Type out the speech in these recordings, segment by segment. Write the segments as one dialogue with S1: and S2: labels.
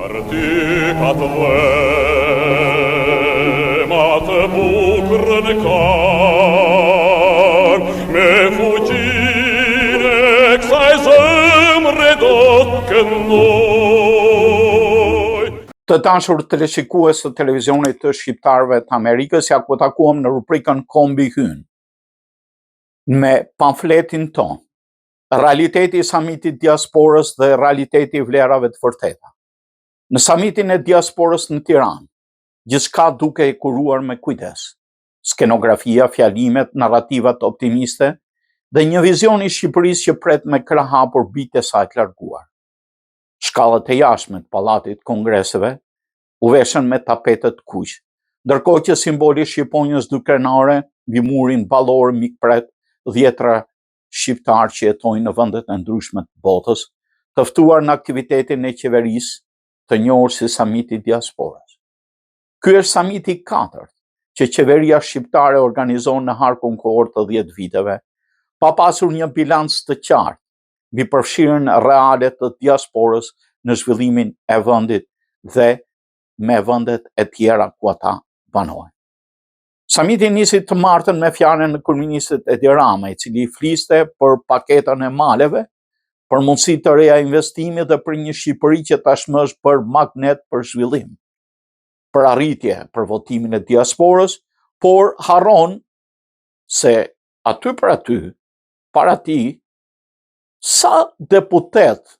S1: Articat vemat bucrën car, me fuggire kësaj zemre do të këndoj.
S2: Të dashur teleshikues të televizionit të shqiptarëve të Amerikës, ja ku takuam në rubrikën Kombi Hyn me pamfletin ton, realiteti i samitit diasporës dhe realiteti i vlerave të vërteta. Në samitin e diasporës në Tiranë, gjithçka duke e kuruar me kujdes. Skenografia, fjalimet, narrativat optimiste dhe një vizion i Shqipërisë që pret me krah hapur bijtë e saj të larguar. Shkallët e jashtme të pallatit kongreseve u veshën me tapetet kuq, ndërkohë që simboli shqiponjës dy krenare mbi murin ballor mikpret dhjetra shqiptar që jetojnë në vendet e ndryshme të botës, të ftuar në aktivitetin e qeverisë të njohur si samiti i diasporës. Ky është samiti i katërt që qeveria shqiptare organizon në harkun kohor të 10 viteve, pa pasur një bilanc të qartë mbi përfshirjen reale të diasporës në zhvillimin e vendit dhe me vendet e tjera ku ata banojnë. Samiti nisi të martën me fjalën e kryeministit Edi Rama, i cili fliste për paketën e maleve, për mundësi të reja investimi dhe për një Shqipëri që tashmë është për magnet për zhvillim, për arritje për votimin e diasporës, por harron se aty për aty, para tij, sa deputet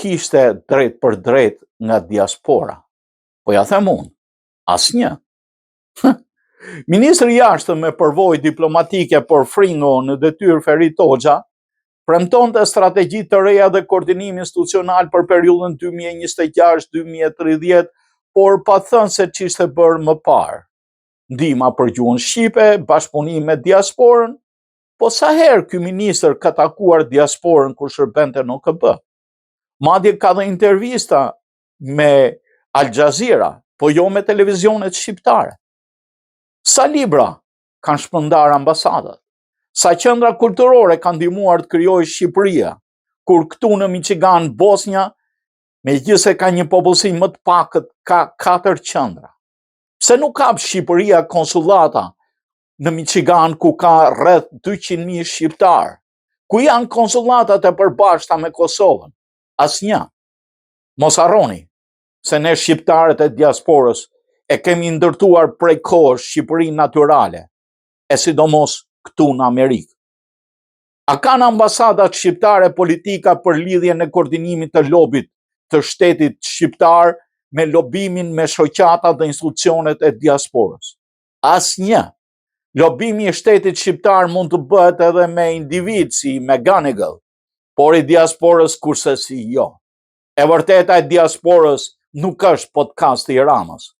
S2: kishte drejt për drejt nga diaspora? Po ja them unë, asnjë. Ministri i jashtëm me përvojë diplomatike por fringo në detyrë Ferit Hoxha premtonte strategji të reja dhe koordinim institucional për periudhën 2026-2030, por pa thënë se ç'ishte bërë më parë. Ndihma për gjuhën shqipe, bashkëpunim me diasporën, po sa herë ky ministër ka takuar diasporën kur shërbente në OKB? Madje ka dhe intervista me Al Jazeera, po jo me televizionet shqiptare. Sa libra kanë shpërndar ambasadat? Sa qendra kulturore kanë ndihmuar të krijojë Shqipëria, kur këtu në Michigan, Bosnia, megjithëse ka një popullsi më të pakët, ka 4 qendra. Pse nuk ka Shqipëria konsullata në Michigan ku ka rreth 200.000 shqiptar? Ku janë konsullatat e përbashkëta me Kosovën? Asnjë. Mos harroni se ne shqiptarët e diasporës e kemi ndërtuar prej kohësh Shqipërinë natyrale, e sidomos këtu në Amerikë. A kanë ambasadat shqiptare politika për lidhjen e koordinimit të lobit të shtetit shqiptar me lobimin me shoqata dhe institucionet e diasporës? Asnjë. Lobimi i shtetit shqiptar mund të bëhet edhe me individ si McGonigal, por i diasporës kurse si jo. E vërteta e diasporës nuk është podcasti i Ramës.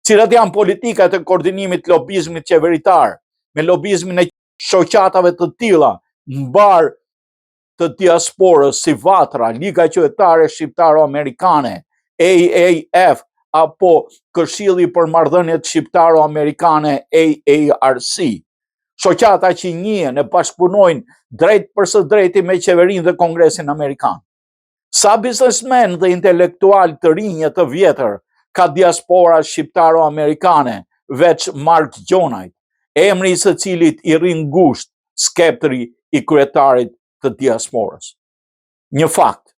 S2: Cilat janë politikat e koordinimit lobizmit qeveritar me lobizmin e shoqatave të tilla mbar të diasporës si Vatra, Liga Qytetare Shqiptaro-Amerikane, AAF apo Këshilli për Marrëdhëniet Shqiptaro-Amerikane AARC. Shoqata që njihen e bashkëpunojnë drejt për së drejti me qeverinë dhe Kongresin Amerikan. Sa biznesmen dhe intelektual të rinj të vjetër ka diaspora shqiptaro-amerikane, veç Mark Gjonajt, emri i së cilit i rrin ngushtë skeptri i kryetarit të diasporës. Një fakt,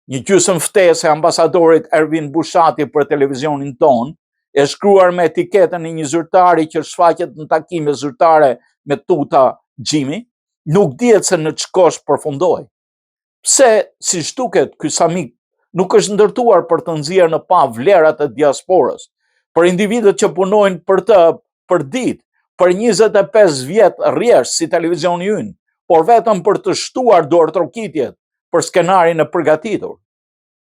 S2: një gjysmë ftesë e ambasadorit Ervin Bushati për televizionin ton, e shkruar me etiketën e një zyrtari që shfaqet në takime zyrtare me tuta Gjimi, nuk dihet se në ç'kosh përfundoi. Pse, si shtuket, ky samit nuk është ndërtuar për të nxjerrë në pa vlerat e diasporës, për individët që punojnë për të për ditë, për 25 vjet rresht si televizioni ynë, por vetëm për të shtuar dorëtrokitjet për skenarin e përgatitur.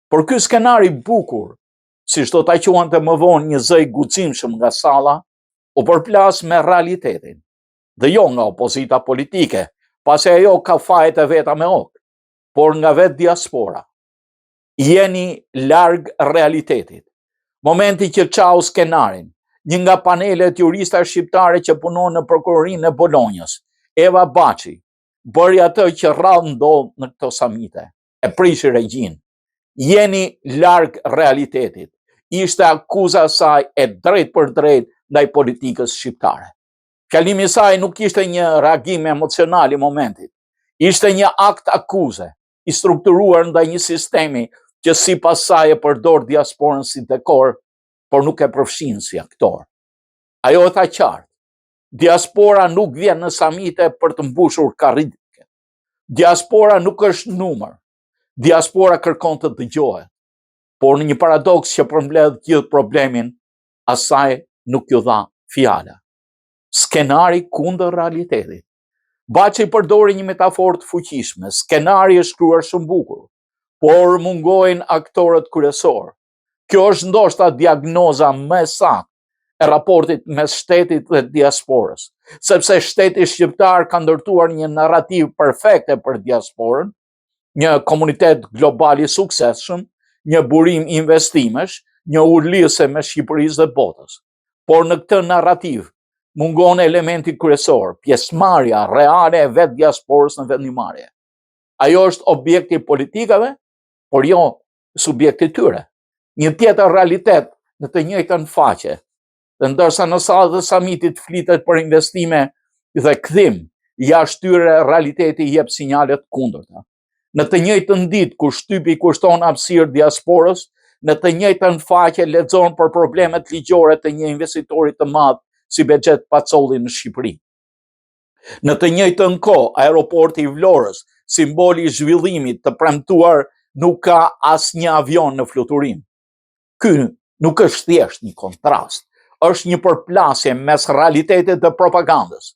S2: Por ky skenar i bukur, siç do ta quante më vonë një zë i guximshëm nga salla, u përplas me realitetin, dhe jo nga opozita politike, pasi ajo ka fajet e veta me ok, por nga vetë diaspora. Jeni larg realitetit. Momenti që çau skenarin, një nga panelet jurista shqiptare që punon në prokurorinë e Bolonjës, Eva Baçi, bëri atë që rrallë ndodh në këto samite, e prishi regjin. jeni larg realitetit. Ishte akuza saj e drejt për drejt ndaj politikës shqiptare. Fjalimi i saj nuk ishte një reagim emocional i momentit. Ishte një akt akuze, i strukturuar ndaj një sistemi që sipas saj e përdor diasporën si dekor, por nuk e përfshin si aktor. Ajo e tha qartë. Diaspora nuk vjen në samite për të mbushur karrike. Diaspora nuk është numër. Diaspora kërkon të dëgjohet. Por në një paradoks që përmbledh gjithë problemin, asaj nuk ju dha fjala. Skenari kundër realitetit. Baçi përdori një metaforë të fuqishme. Skenari është shkruar shumë bukur, por mungojnë aktorët kryesorë. Kjo është ndoshta diagnoza më e saktë e raportit mes shtetit dhe diasporës, sepse shteti shqiptar ka ndërtuar një narrativ perfekte për diasporën, një komunitet global i suksesshëm, një burim investimesh, një urlise me Shqipërisë dhe botës. Por në këtë narrativ mungon elementi kryesor, pjesëmarrja reale e vetë diasporës në vendimarrje. Ajo është objekti politikave, por jo subjekti tyre. Një tjetër realitet në të njëjtën faqe. Dhe ndërsa në salët e samitit flitet për investime dhe kthim, jashtë tyre realiteti jep sinjalet kundërta. Në të njëjtën ditë kur shtypi kushton hapësirë diasporës, në të njëjtën faqe lexon për problemet ligjore të një investitori të madh si Bexhet Pacolli në Shqipëri. Në të njëjtën kohë, aeroporti i Vlorës, simboli i zhvillimit të premtuar, nuk ka asnjë avion në fluturim. Ky nuk është thjesht një kontrast, është një përplasje mes realitetit dhe propagandës.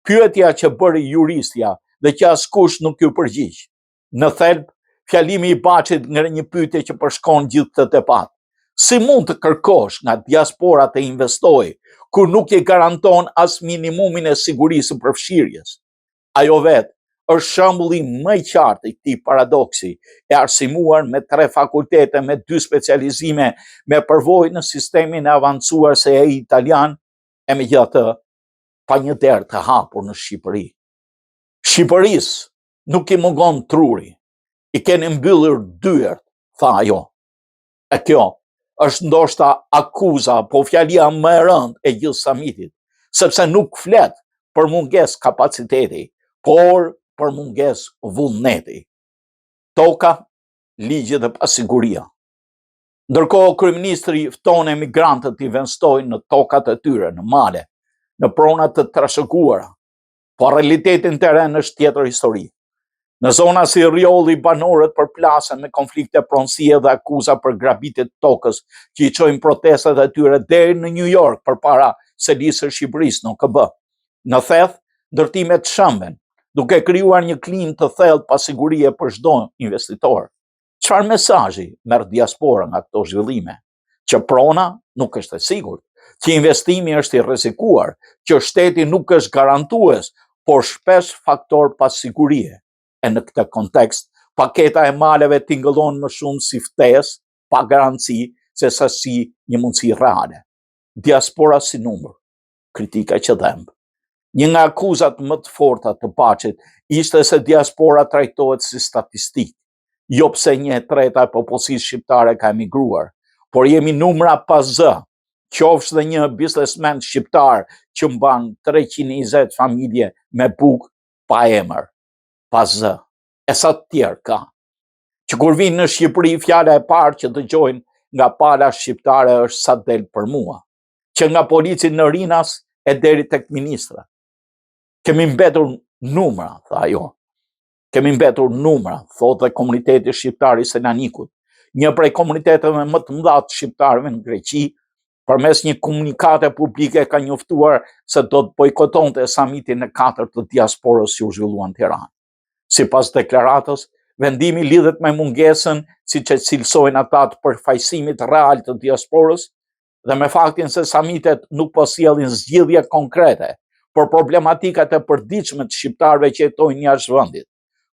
S2: Pyetja që bëri juristja dhe që askush nuk ju përgjigj. Në thelb, fjalimi i Baçit ngre një pyetje që përshkon gjithë këtë debat. Si mund të kërkosh nga diaspora të investojë kur nuk i garanton as minimumin e sigurisë së përfshirjes? Ajo vetë është shembulli më i qartë i këtij paradoksi, e arsimuar me 3 fakultete, me 2 specializime, me përvojë në sistemin e avancuar se ai italian, e megjithatë pa një derë të hapur në Shqipëri. Shqipërisë nuk i mungon truri, i keni mbyllur dyert, tha ajo. E kjo është ndoshta akuza, po fjalia më e rëndë e gjithë samitit, sepse nuk flet për mungesë kapaciteti, por për mungesë vullneti. Toka, ligji dhe pasiguria. Ndërkohë kryeministri fton emigrantët të investojnë në tokat e tyre, në male, në pronat të trashëguara, po realitetin teren është tjetër histori. Në zona si Riolli, banorët përplasen me konflikte pronësie dhe akuza për grabitje të tokës që i çojnë protestat e tyre deri në New York përpara selisë së Shqipërisë në OKB. Në theth, ndërtimet shëmben, duke krijuar një klimë të thellë pasigurie për çdo investitor. Çfarë mesazhi merr diaspora nga këto zhvillime? Që prona nuk është e sigurt, që investimi është i rrezikuar, që shteti nuk është garantues, por shpesh faktor pasigurie. E në këtë kontekst, paketa e maleve tingëllon më shumë si ftesë, pa garanci, se sa si një mundësi reale. Diaspora si numër, kritika që dhembë. Një nga akuzat më të forta të Baçit ishte se diaspora trajtohet si statistik, jo pse 1/3 e popullsisë shqiptare ka emigruar, por jemi numra pa zë, qofsh dhe një biznesmen shqiptar që mban 320 familje me bukë pa emër. Pa zë, e sa të tjerë ka. Që kur vinë në Shqipëri, fjala e parë që dëgjojnë nga pala shqiptare është sa del për mua. Që nga polici në Rinas e deri tek ministra. Kemi mbetur numra, tha ajo. Kemi mbetur numra, thotë dhe komuniteti shqiptar i Selanikut, një prej komuniteteve më të mëdha të shqiptarëve në Greqi, përmes një komunikate publike ka njoftuar se do të bojkotonte samitin e 4 të diasporës që u zhvillua në Tiranë. Sipas deklaratës, vendimi lidhet me mungesën, siç e cilësojnë ata, të përfaqësimit real të diasporës dhe me faktin se samitet nuk po sjellin zgjidhje konkrete për problematikat e përditshme të shqiptarëve që jetojnë jashtë vendit.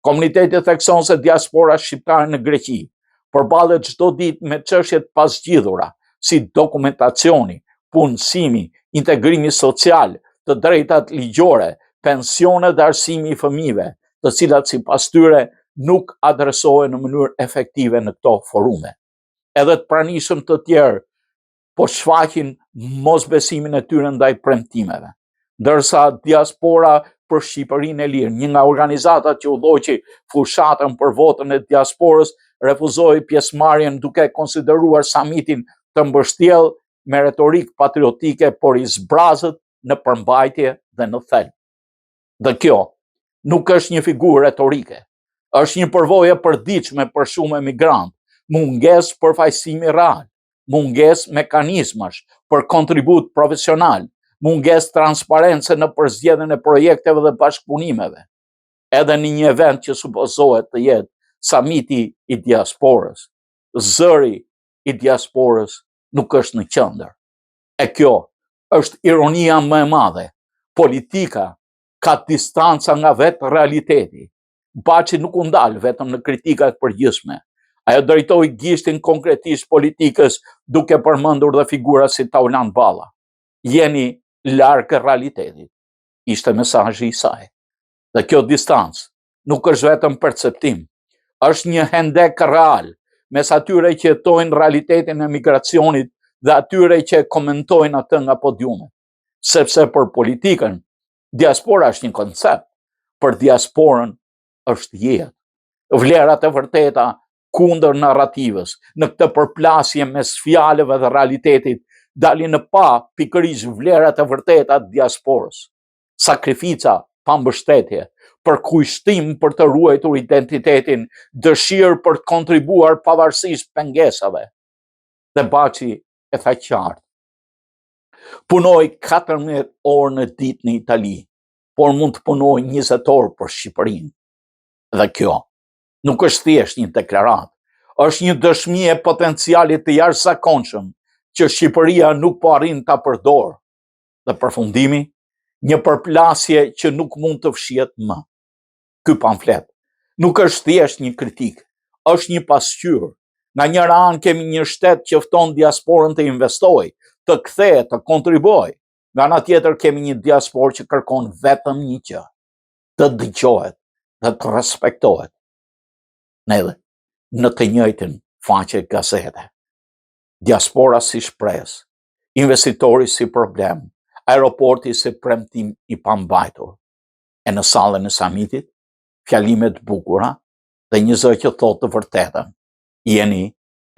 S2: Komuniteti thekson se diaspora shqiptare në Greqi përballet çdo ditë me çështje të pazgjidhura, si dokumentacioni, punësimi, integrimi social, të drejtat ligjore, pensionet dhe arsimi i fëmijëve, të cilat sipas tyre nuk adresohen në mënyrë efektive në këto forume. Edhe të pranishëm të tjerë po shfaqin mosbesimin e tyre ndaj premtimeve. Ndërsa diaspora për Shqipërinë e Lirë, një nga organizatat që udhëhoqi fushatën për votën e diasporës, refuzoi pjesëmarrjen duke konsideruar samitin të mbështjellë me retorikë patriotike, por i zbrazët në përmbajtje dhe në thelb. Dhe kjo nuk është një figurë retorike, është një përvojë e përditshme për shumë emigrantë, mungesë përfaqësimi real, mungesë mekanizmash për kontribut profesional, mungesë transparence në përzgjedhjen e projekteve dhe bashkëpunimeve. Edhe në një event që supozohet të jetë samiti i diasporës, zëri i diasporës nuk është në qendër. E kjo është ironia më e madhe. Politika ka distanca nga vetë realiteti. Baçi nuk u ndal vetëm në kritika të përgjithshme. Ajo drejtoi gishtin konkretisht politikës duke përmendur dhe figura si Taulan Balla. Jeni larg realitetit. Ishte mesazhi i saj. Dhe kjo distancë nuk është vetëm perceptim, është një hendek real mes atyre që jetojnë realitetin e migracionit dhe atyre që komentojnë atë nga podiumet. Sepse për politikën, diaspora është një koncept, për diasporën është jetë. Vlerat e vërteta kundër narrativës, në këtë përplasje mes fjalëve dhe realitetit, dalin në pa pikërisht vlerat e vërteta të diasporës. Sakrifica pa mbështetje, përkushtim për të ruajtur identitetin, dëshirë për të kontribuar pavarësisht pengesave. Dhe Baçi e tha qartë. Punoj 14 orë në ditë në Itali, por mund të punoj 20 orë për Shqipërinë. Dhe kjo nuk është thjesht një deklaratë, është një dëshmi e potencialit të jashtëzakonshëm që Shqipëria nuk po arrin ta përdorë. Dhe përfundimi, një përplasje që nuk mund të fshihet më. Ky pamflet nuk është thjesht një kritik, është një pasqyrë. Nga njëra anë kemi një shtet që fton diasporën të investojë, të kthejë, të kontribuojë. Nga ana tjetër kemi një diasporë që kërkon vetëm një gjë, të dëgjohet dhe të respektohet. Edhe në të njëjtën faqe gazete. Diaspora si shpresë, investitori si problem, aeroporti si premtim i pambajtur. E në sallën e samitit, fjalimet bukura dhe një zë që thotë të vërtetën, jeni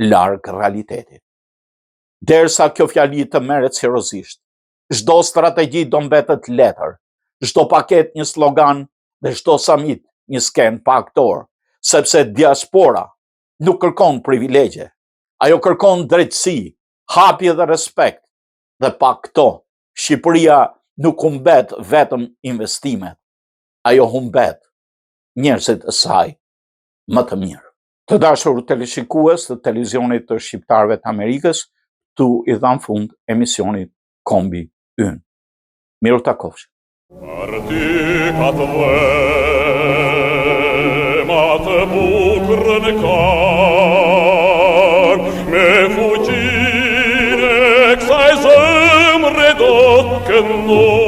S2: larg realitetit. Derisa kjo fjali të merret seriozisht, çdo strategji do mbetet letër, çdo paket një slogan dhe çdo samit një sken pa aktor, sepse diaspora nuk kërkon privilegje, ajo kërkon drejtësi, hapje dhe respekt, dhe pa këto, Shqipëria nuk humbet vetëm investimet, ajo humbet njerëzit e saj më të mirë. Të dashur teleshikues të televizionit të shqiptarëve të Amerikës, tu i dham fund emisionit Kombi Ynë. Miru takofshim.
S1: Partika të vema të bukur në kar, me fuqin e kësaj zemre do të këndoj.